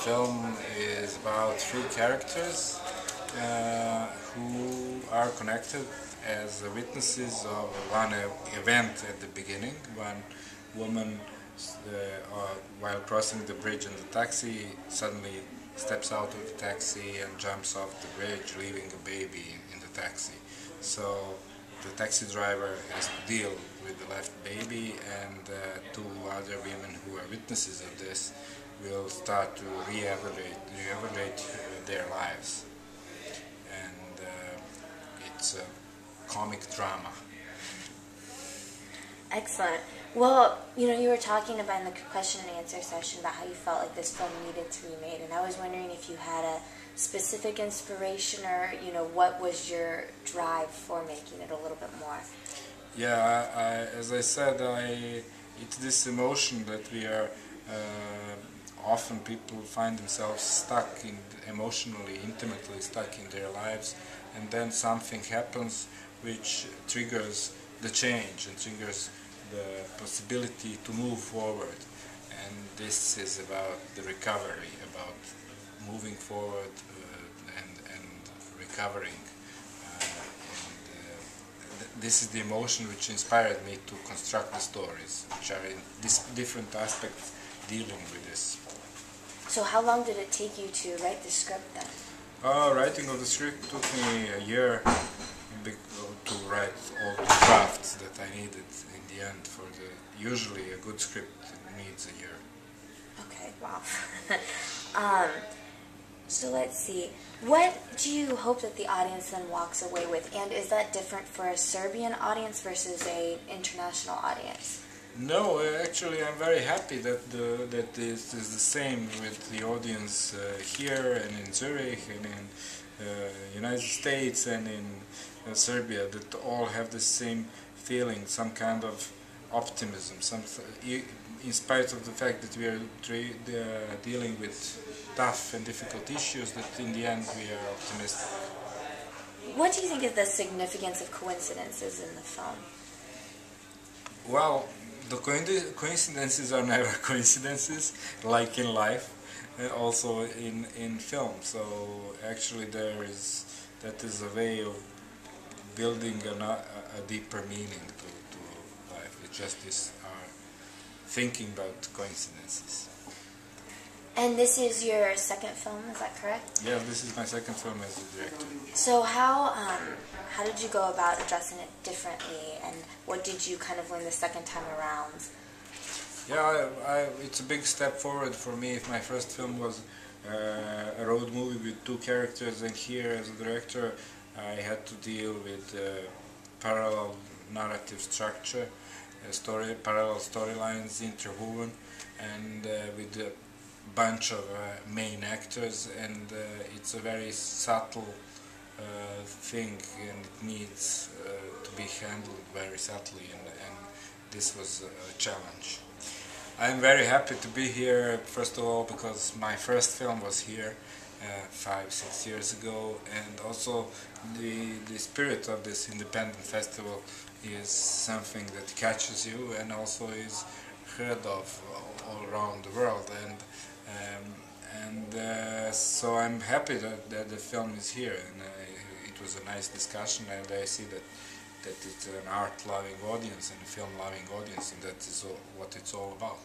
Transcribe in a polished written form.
film is about three characters who are connected as witnesses of one event at the beginning. One woman, while crossing the bridge in the taxi, suddenly steps out of the taxi and jumps off the bridge, leaving a baby in the taxi. So the taxi driver has to deal with the left baby, and two other women who are witnesses of this will start to re-evaluate their lives. And it's a comic drama. Excellent. Well, you were talking about in the question and answer session about how you felt like this film needed to be made, and I was wondering if you had a specific inspiration or, what was your drive for making it a little bit more? Yeah, as I said, it's this emotion that we are, often people find themselves stuck in, emotionally, intimately stuck in their lives, and then something happens which triggers the change and triggers the possibility to move forward. And this is about the recovery, about moving forward and recovering. This is the emotion which inspired me to construct the stories, which are in different aspects dealing with this. So how long did it take you to write the script then? Writing of the script took me a year to write all the drafts that I needed in the end. For usually a good script needs a year. Okay, wow. So let's see. What do you hope that the audience then walks away with? And is that different for a Serbian audience versus an international audience? No, actually I'm very happy that this is the same with the audience here and in Zurich and in United States and in Serbia, that all have the same feeling, some kind of optimism, in spite of the fact that we are dealing with tough and difficult issues, that in the end we are optimistic. What do you think is the significance of coincidences in the film? Well, the coincidences are never coincidences, like in life, also in film. So actually that is a way of building a deeper meaning to life. It's just this thinking about coincidences. And this is your second film, is that correct? Yeah, this is my second film as a director. So how did you go about addressing it differently, and what did you kind of learn the second time around? Yeah, it's a big step forward for me. My first film was a road movie with two characters, and here as a director I had to deal with parallel narrative structure, parallel storylines interwoven, and with a bunch of main actors, and it's a very subtle thing, and it needs to be handled very subtly, and this was a challenge. I'm very happy to be here, first of all, because my first film was here 5-6 years ago, and also the spirit of this independent festival is something that catches you and also is heard of all around the world, and so I'm happy that the film is here, and it was a nice discussion, and I see that it's an art-loving audience and a film-loving audience, and that is what it's all about.